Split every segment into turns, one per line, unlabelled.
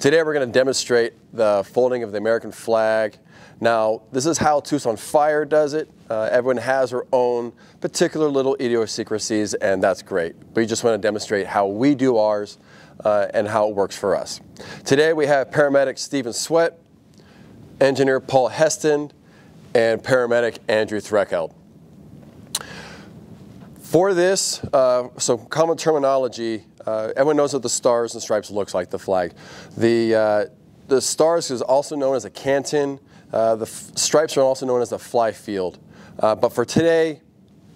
Today we're going to demonstrate the folding of the American flag. Now, this is how Tucson Fire does it. Everyone has their own particular little idiosyncrasies, and that's great. We just want to demonstrate how we do ours and how it works for us. Today we have paramedic Stephen Sweat, engineer Paul Heston, and paramedic Andrew Threckeld. For this, some common terminology, everyone knows what the stars and stripes looks like, the flag. The stars is also known as a canton. The stripes are also known as the fly field. But for today,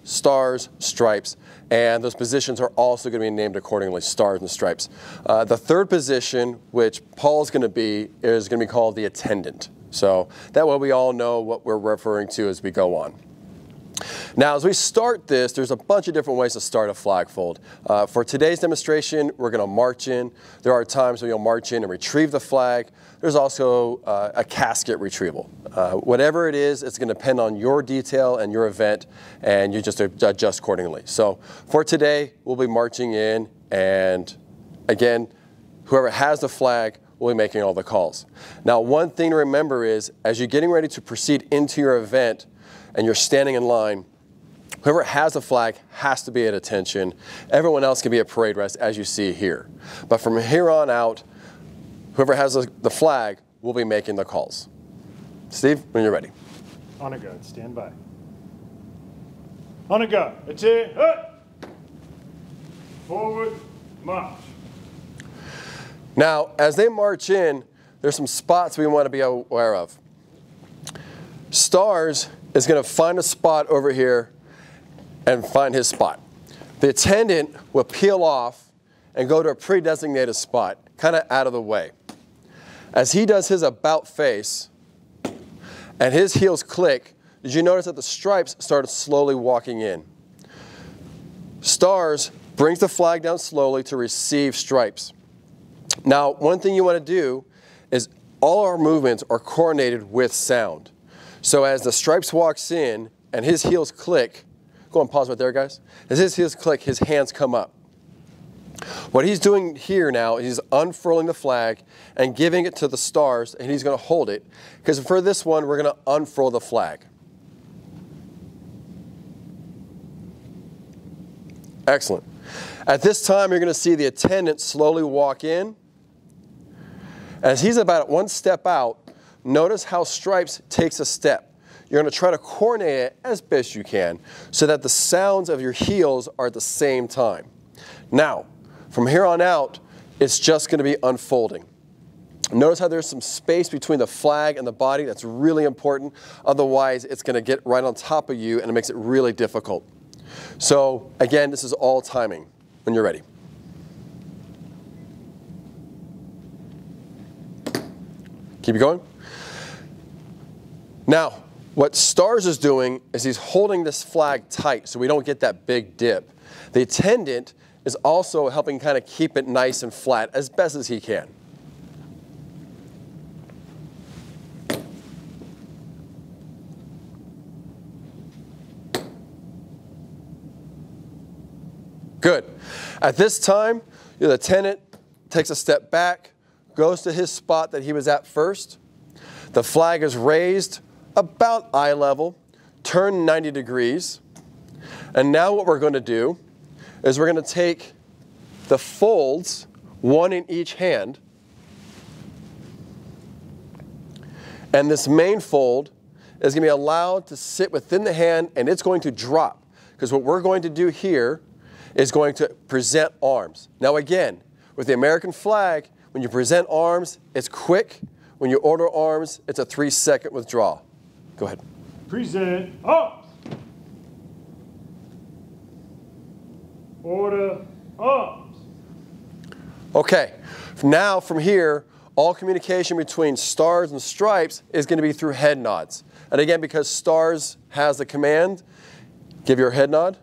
stars, stripes, and those positions are also going to be named accordingly, stars and stripes. The third position, which Paul's going to be, is going to be called the attendant. So that way we all know what we're referring to as we go on. Now, as we start this, there's a bunch of different ways to start a flag fold. For today's demonstration, we're going to march in. There are times when you'll march in and retrieve the flag. There's also a casket retrieval. Whatever it is, it's going to depend on your detail and your event, and you just adjust accordingly. So for today, we'll be marching in, and again, whoever has the flag will be making all the calls. Now, one thing to remember is, as you're getting ready to proceed into your event, and you're standing in line, whoever has the flag has to be at attention. Everyone else can be at parade rest, as you see here. But from here on out, whoever has the flag will be making the calls. Steve, when you're ready.
On a go, stand by. On a go, attend, up. Forward, march.
Now, as they march in, there's some spots we want to be aware of. Stars is going to find a spot over here and find his spot. The attendant will peel off and go to a pre-designated spot, kind of out of the way. As he does his about face and his heels click, did you notice that the stripes started slowly walking in? Stars brings the flag down slowly to receive stripes. Now, one thing you want to do is all our movements are coordinated with sound. So as the stripes walks in and his heels click, go and pause right there, guys. As his heels click, his hands come up. What he's doing here now is he's unfurling the flag and giving it to the stars, and he's going to hold it. Because for this one, we're going to unfurl the flag. Excellent. At this time, you're going to see the attendant slowly walk in. As he's about one step out, notice how stripes takes a step. You're going to try to coordinate it as best you can so that the sounds of your heels are at the same time. Now, from here on out, it's just going to be unfolding. Notice how there's some space between the flag and the body. That's really important. Otherwise, it's going to get right on top of you and it makes it really difficult. So again, this is all timing when you're ready. Keep it going. Now, what Stars is doing is he's holding this flag tight so we don't get that big dip. The attendant is also helping kind of keep it nice and flat as best as he can. Good. At this time, the attendant takes a step back, goes to his spot that he was at first. The flag is raised about eye level, turn 90 degrees. And now what we're going to do is we're going to take the folds, one in each hand, and this main fold is going to be allowed to sit within the hand, and it's going to drop. Because what we're going to do here is going to present arms. Now again, with the American flag, when you present arms, it's quick. When you order arms, it's a 3-second withdrawal. Go ahead.
Present arms. Order arms.
Okay, now from here, all communication between stars and stripes is going to be through head nods. And again, because stars has the command, give your head nod,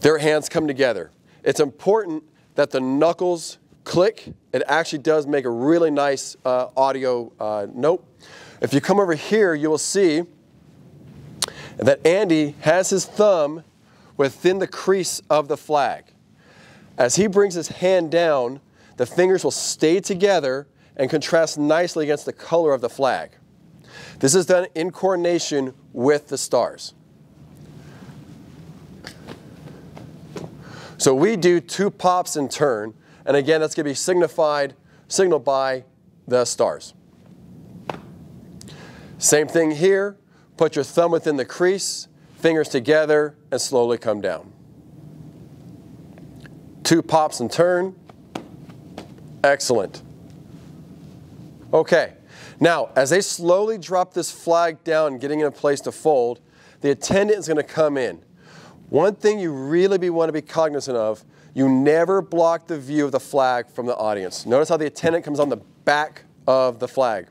their hands come together. It's important that the knuckles click. It actually does make a really nice audio note. If you come over here, you will see that Andy has his thumb within the crease of the flag. As he brings his hand down, the fingers will stay together and contrast nicely against the color of the flag. This is done in coordination with the stars. So we do 2 pops in turn, and again, that's going to be signaled by the stars. Same thing here. Put your thumb within the crease, fingers together, and slowly come down. 2 pops in turn. Excellent. Okay. Now, as they slowly drop this flag down, getting in a place to fold, the attendant is going to come in. One thing you really want to be cognizant of, you never block the view of the flag from the audience. Notice how the attendant comes on the back of the flag.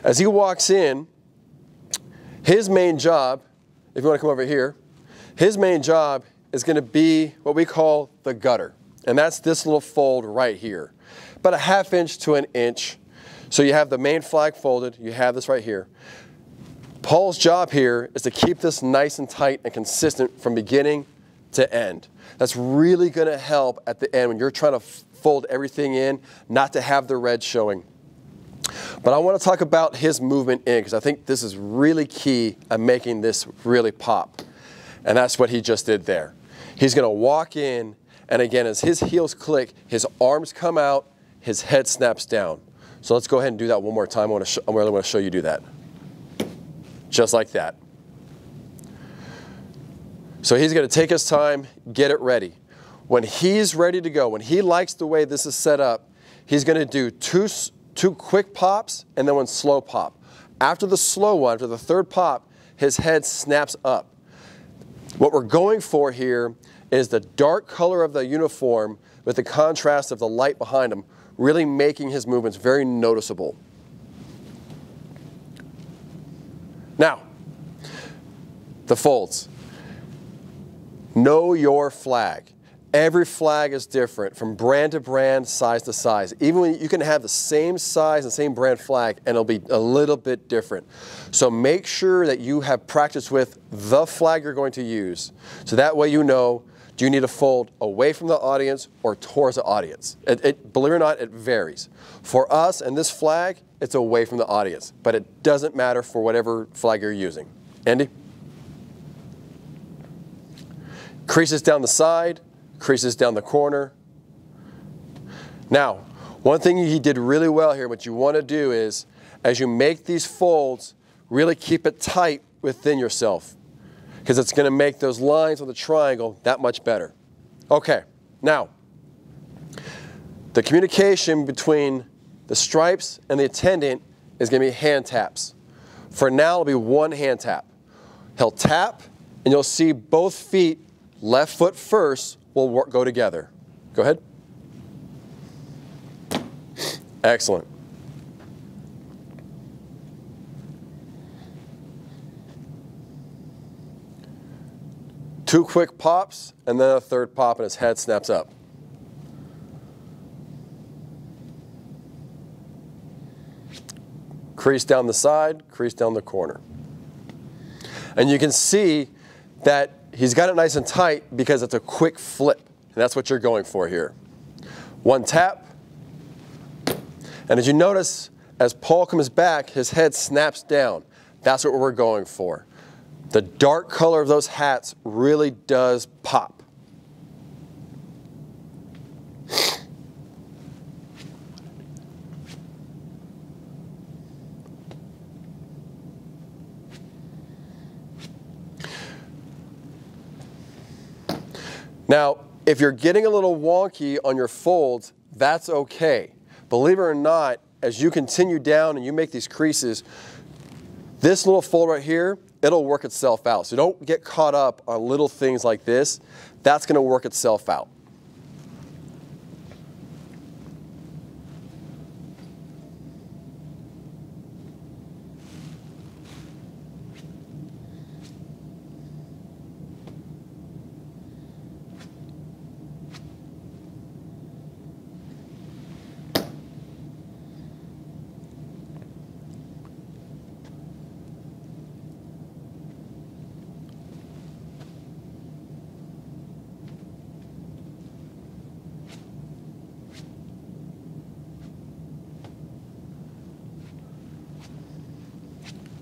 As he walks in, his main job, if you want to come over here, his main job is going to be what we call the gutter. And that's this little fold right here. About a ½ inch to an inch. So you have the main flag folded, you have this right here. Paul's job here is to keep this nice and tight and consistent from beginning to end. That's really going to help at the end when you're trying to fold everything in, not to have the red showing. But I want to talk about his movement in, because I think this is really key at making this really pop. And that's what he just did there. He's going to walk in, and again, as his heels click, his arms come out, his head snaps down. So let's go ahead and do that one more time. I really want to show you do that. Just like that. So he's going to take his time, get it ready. When he's ready to go, when he likes the way this is set up, he's going to do two quick pops and then one slow pop. After the slow one, after the third pop, his head snaps up. What we're going for here is the dark color of the uniform with the contrast of the light behind him, really making his movements very noticeable. Now, the folds. Know your flag. Every flag is different from brand to brand, size to size. Even when you can have the same size and same brand flag and it'll be a little bit different. So make sure that you have practiced with the flag you're going to use. So that way you know, do you need to fold away from the audience or towards the audience? Believe it or not, it varies. For us and this flag, it's away from the audience, but it doesn't matter for whatever flag you're using. Andy? Creases down the side, creases down the corner. Now, one thing he did really well here, what you want to do is, as you make these folds, really keep it tight within yourself, because it's going to make those lines on the triangle that much better. Okay, now, the communication between the stripes and the attendant is going to be hand taps. For now, it'll be one hand tap. He'll tap, and you'll see both feet, left foot first, will go together. Go ahead. Excellent. Two quick pops, and then a third pop, and his head snaps up. Crease down the side, crease down the corner. And you can see that he's got it nice and tight because it's a quick flip. And that's what you're going for here. One tap. And as you notice, as Paul comes back, his head snaps down. That's what we're going for. The dark color of those hats really does pop. Now, if you're getting a little wonky on your folds, that's okay. Believe it or not, as you continue down and you make these creases, this little fold right here, it'll work itself out. So don't get caught up on little things like this. That's going to work itself out.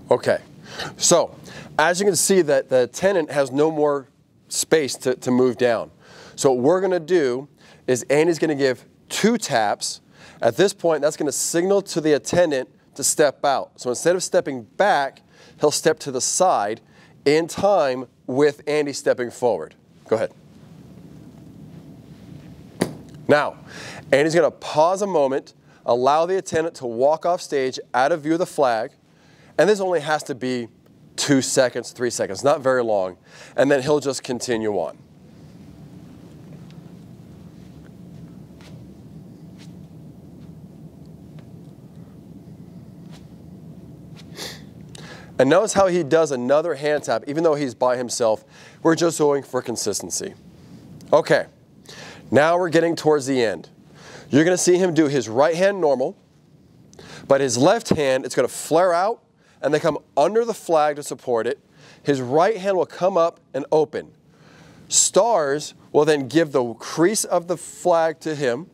Okay, so as you can see that the attendant has no more space to move down. So what we're going to do is Andy's going to give 2 taps. At this point, that's going to signal to the attendant to step out. So instead of stepping back, he'll step to the side in time with Andy stepping forward. Go ahead. Now, Andy's going to pause a moment, allow the attendant to walk off stage out of view of the flag, and this only has to be 2 seconds, 3 seconds, not very long, and then he'll just continue on. And notice how he does another hand tap, even though he's by himself. We're just going for consistency. Okay, now we're getting towards the end. You're going to see him do his right hand normal, but his left hand, it's going to flare out and then come under the flag to support it. His right hand will come up and open. Stars will then give the crease of the flag to him,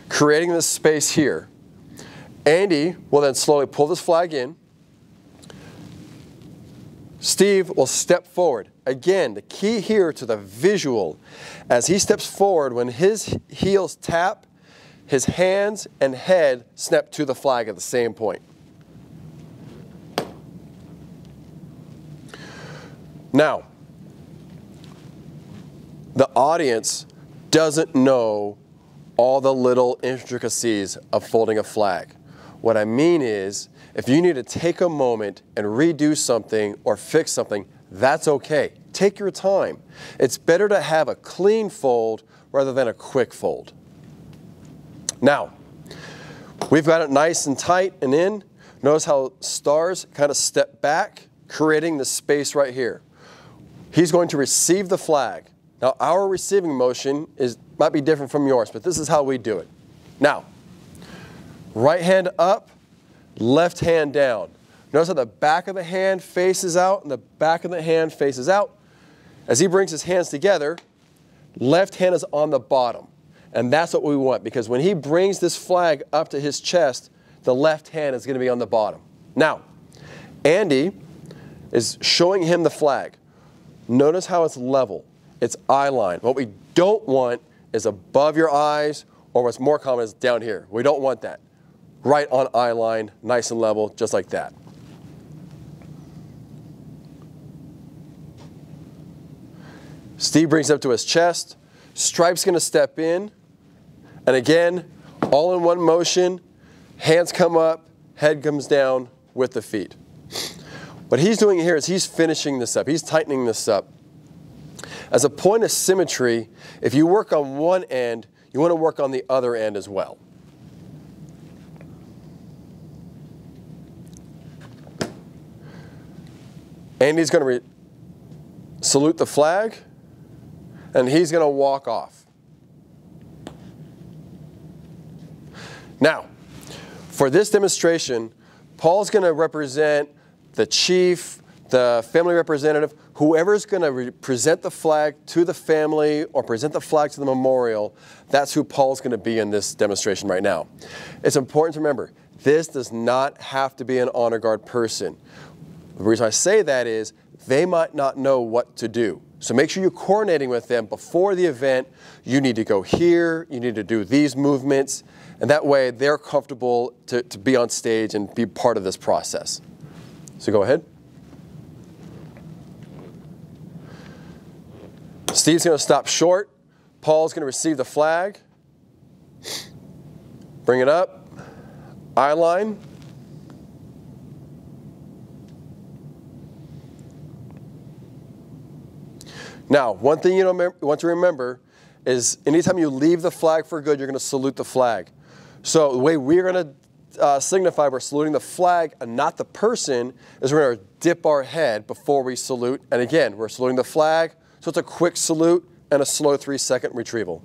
creating this space here. Andy will then slowly pull this flag in. Steve will step forward. Again, the key here to the visual, as he steps forward, when his heels tap, his hands and head snap to the flag at the same point. Now, the audience doesn't know all the little intricacies of folding a flag. What I mean is, if you need to take a moment and redo something or fix something, that's okay. Take your time. It's better to have a clean fold rather than a quick fold. Now, we've got it nice and tight and in. Notice how stars kind of step back, creating the space right here. He's going to receive the flag. Now, our receiving motion might be different from yours, but this is how we do it. Now, right hand up, left hand down. Notice how the back of the hand faces out and the back of the hand faces out. As he brings his hands together, left hand is on the bottom. And that's what we want, because when he brings this flag up to his chest, the left hand is going to be on the bottom. Now, Andy is showing him the flag. Notice how it's level. It's eye line. What we don't want is above your eyes, or what's more common is down here. We don't want that. Right on eye line, nice and level, just like that. Steve brings it up to his chest. Stripe's going to step in. And again, all in one motion, hands come up, head comes down with the feet. What he's doing here is he's finishing this up. He's tightening this up. As a point of symmetry, if you work on one end, you want to work on the other end as well. Andy's going to salute the flag, and he's going to walk off. Now, for this demonstration, Paul's going to represent the chief, the family representative, whoever's going to present the flag to the family or present the flag to the memorial. That's who Paul's going to be in this demonstration right now. It's important to remember, this does not have to be an honor guard person. The reason I say that is they might not know what to do. So make sure you're coordinating with them before the event. You need to go here, you need to do these movements, and that way they're comfortable to be on stage and be part of this process. So go ahead. Steve's going to stop short. Paul's going to receive the flag. Bring it up. Eye line. Now, one thing you want to remember is anytime you leave the flag for good, you're going to salute the flag. So the way we're going to signify we're saluting the flag and not the person is we're going to dip our head before we salute. And again, we're saluting the flag, so it's a quick salute and a slow 3-second retrieval.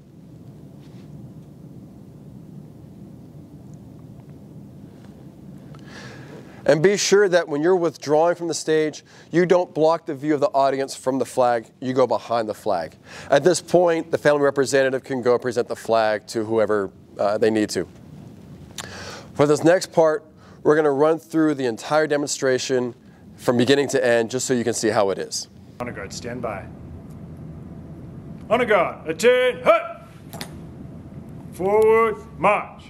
And be sure that when you're withdrawing from the stage, you don't block the view of the audience from the flag. You go behind the flag. At this point, the family representative can go present the flag to whoever they need to. For this next part, we're going to run through the entire demonstration from beginning to end just so you can see how it is.
Honor guard, stand by. Honor guard, attend, hut! Forward, march.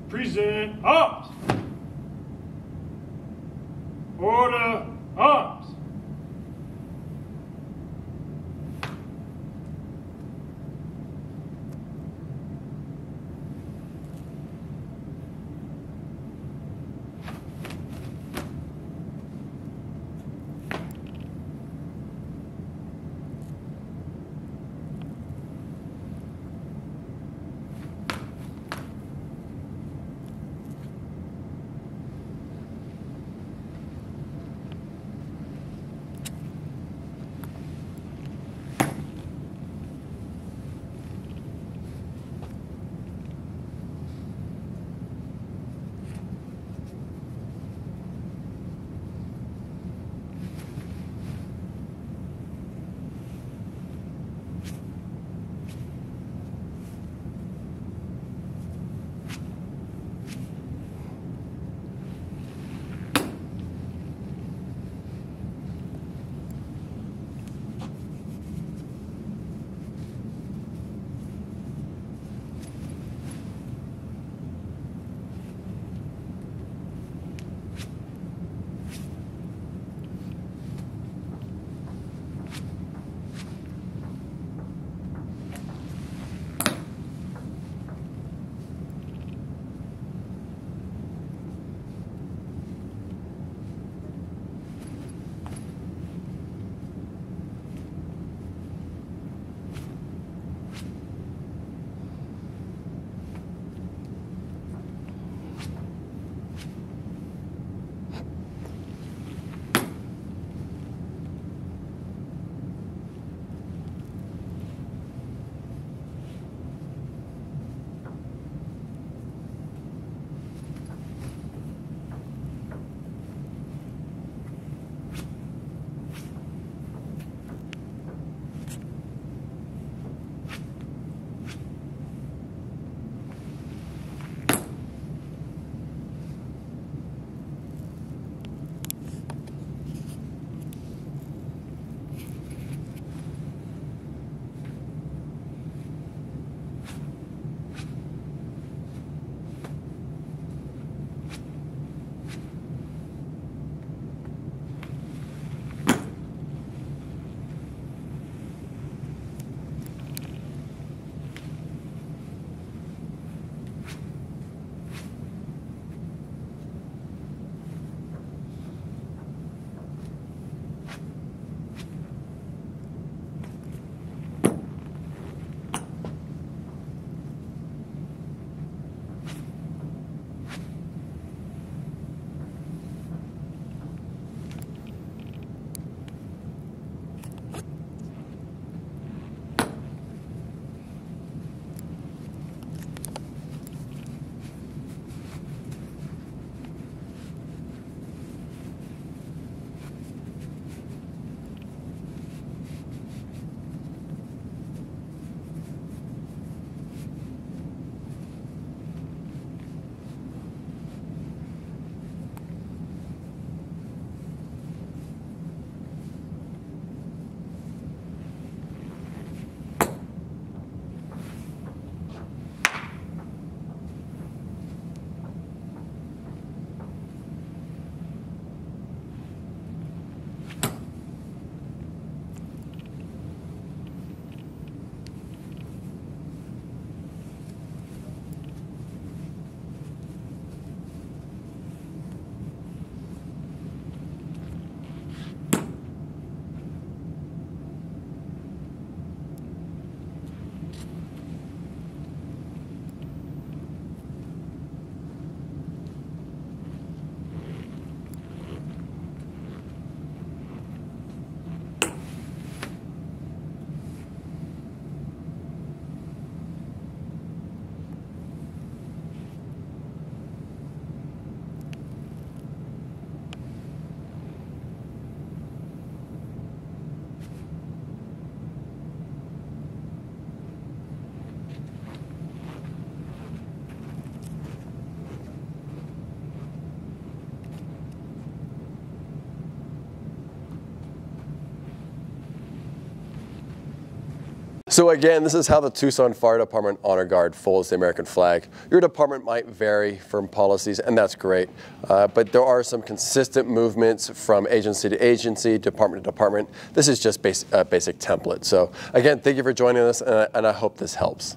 Present arms. Order arms.
So again, this is how the Tucson Fire Department Honor Guard folds the American flag. Your department might vary from policies, and that's great, but there are some consistent movements from agency to agency, department to department. This is just basic template. So again, thank you for joining us, and I hope this helps.